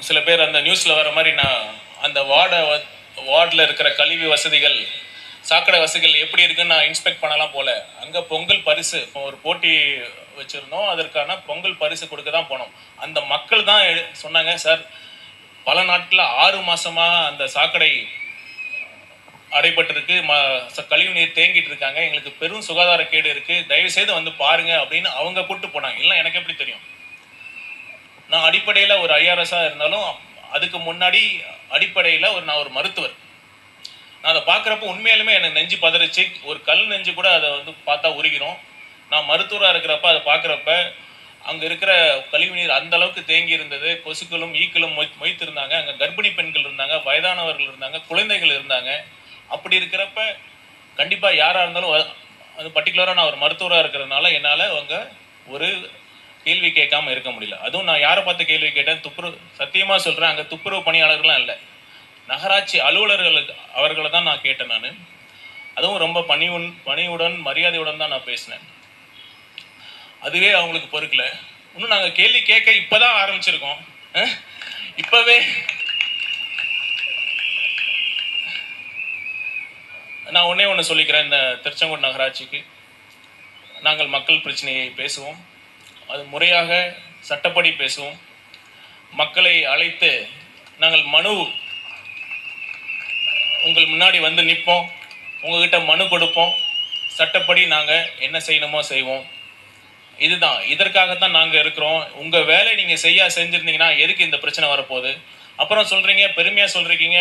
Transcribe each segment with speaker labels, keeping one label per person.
Speaker 1: சில பேர் அந்த நியூஸில் வர மாதிரி நான் அந்த வார்டில் இருக்கிற கழிவு வசதிகள், சாக்கடை வசதிகள் எப்படி இருக்குன்னு நான் இன்ஸ்பெக்ட் பண்ணலாம் போல. அங்கே பொங்கல் பரிசு, இப்போ ஒரு போட்டி வச்சுருந்தோம், அதற்கான பொங்கல் பரிசு கொடுக்க தான் போனோம். அந்த மக்கள் தான் சொன்னாங்க, சார் பல நாட்களில் 6 மாதமாக அந்த சாக்கடை அடைபட்டிருக்கு, கழிவு நீர் தேங்கிட்டு இருக்காங்க, எங்களுக்கு பெரும் சுகாதார கேடு இருக்குது, தயவுசெய்து வந்து பாருங்க அப்படின்னு அவங்க கூப்பிட்டு போனாங்க. இல்லை எனக்கு எப்படி தெரியும்? நான் அடிப்படையில் ஒரு ஐஆர்எஸ்ஸாக இருந்தாலும் அதுக்கு முன்னாடி அடிப்படையில் நான் ஒரு மருத்துவர். நான் அதை பார்க்குறப்ப உண்மையாலுமே எனக்கு நெஞ்சு பதறிச்சு. ஒரு கல் நெஞ்சு கூட அதை வந்து பார்த்தா உருகிறோம். நான் மருத்துவராக இருக்கிறப்ப அதை பார்க்குறப்ப அங்கே இருக்கிற கழிவு நீர் அந்த அளவுக்கு தேங்கி இருந்தது. கொசுக்களும் ஈக்களும் மொய்த்திருந்தாங்க. அங்கே கர்ப்பிணி பெண்கள் இருந்தாங்க, வயதானவர்கள் இருந்தாங்க, குழந்தைகள் இருந்தாங்க. அப்படி இருக்கிறப்ப கண்டிப்பாக யாராக இருந்தாலும் அது பர்டிகுலராக நான் ஒரு மருத்துவராக இருக்கிறதுனால என்னால் அவங்க ஒரு கேள்வி கேட்காம இருக்க முடியல. அதுவும் நான் யாரை பார்த்து கேள்வி கேட்டேன்? சத்தியமாக சொல்கிறேன், அங்கே துப்புரவு பணியாளர்கள்லாம் இல்லை, நகராட்சி அலுவலர்களுக்கு அவர்களை தான் நான் கேட்டேன். நான் அதுவும் ரொம்ப பணிவுடன் மரியாதையுடன் தான் நான் பேசினேன். அதுவே அவங்களுக்கு பொறுக்கல. இன்னும் நாங்கள் கேள்வி கேட்க இப்போதான் ஆரம்பிச்சிருக்கோம். இப்போவே நான் ஒன்று சொல்லிக்கிறேன். இந்த திருச்செங்கோடு நகராட்சிக்கு நாங்கள் மக்கள் பிரச்சனையை பேசுவோம், அது முறையாக சட்டப்படி பேசுவோம். மக்களை அழைத்து நாங்கள் மனு உங்கள் முன்னாடி வந்து நிற்போம், உங்ககிட்ட மனு கொடுப்போம், சட்டப்படி நாங்கள் என்ன செய்யணுமோ செய்வோம். இதுதான், இதற்காகத்தான் நாங்கள் இருக்கிறோம். உங்கள் வேலை நீங்கள் செஞ்சுருந்தீங்கன்னா எதுக்கு இந்த பிரச்சனை வரப்போகுது? அப்புறம் சொல்கிறீங்க, பெருமையாக சொல்கிறீங்க,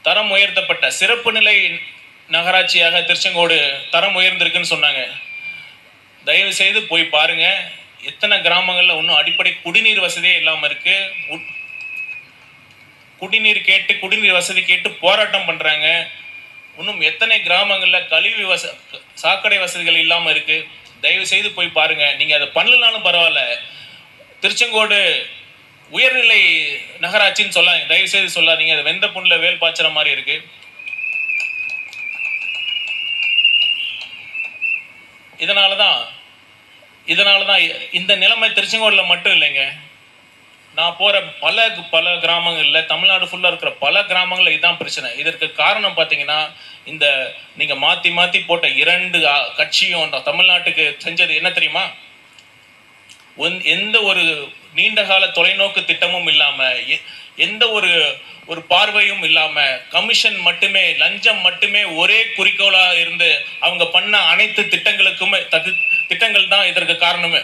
Speaker 1: தரம் உயர்த்தப்பட்ட சிறப்பு நிலை நகராட்சியாக திருச்செங்கோடு தரம் உயர்ந்திருக்குன்னு சொன்னாங்க. தயவு செய்து போய் பாருங்க, எத்தனை கிராமங்களில் இன்னும் அடிப்படை குடிநீர் வசதியே இல்லாமல் இருக்கு. குடிநீர் வசதி கேட்டு போராட்டம் பண்றாங்க. இன்னும் எத்தனை கிராமங்களில் சாக்கடை வசதிகள் இல்லாமல் இருக்கு. தயவு செய்து போய் பாருங்க. நீங்க அதை பண்ணலனாலும் பரவாயில்ல, திருச்செங்கோடு உயர்நிலை நகராட்சின்னு சொல்லாதீங்க, தயவு செய்து சொல்லாதீங்க. அது வெந்த புண்ணில் வேல் பாய்ச்சற மாதிரி இருக்கு. இதனாலதான் இந்த நிலைமை திருச்செங்கோடுல மட்டும் இல்லைங்க. நான் போற பல கிராமங்கள்ல, தமிழ்நாடு ஃபுல்லா இருக்கிற பல கிராமங்கள்ல இதுதான் பிரச்சனை. இதற்கு காரணம் பார்த்தீங்கன்னா, இந்த நீங்க மாத்தி போட்ட 2 கட்சியும் தமிழ்நாட்டுக்கு செஞ்சது என்ன தெரியுமா? எந்த ஒரு நீண்டகால தொலைநோக்கு திட்டமும் இல்லாம, எந்த ஒரு பார்வையும் இல்லாம, கமிஷன் மட்டுமே, லஞ்சம் மட்டுமே ஒரே குறிக்கோளா இருந்து அவங்க பண்ண அனைத்து திட்டங்கள் தான் இதற்கு காரணமே.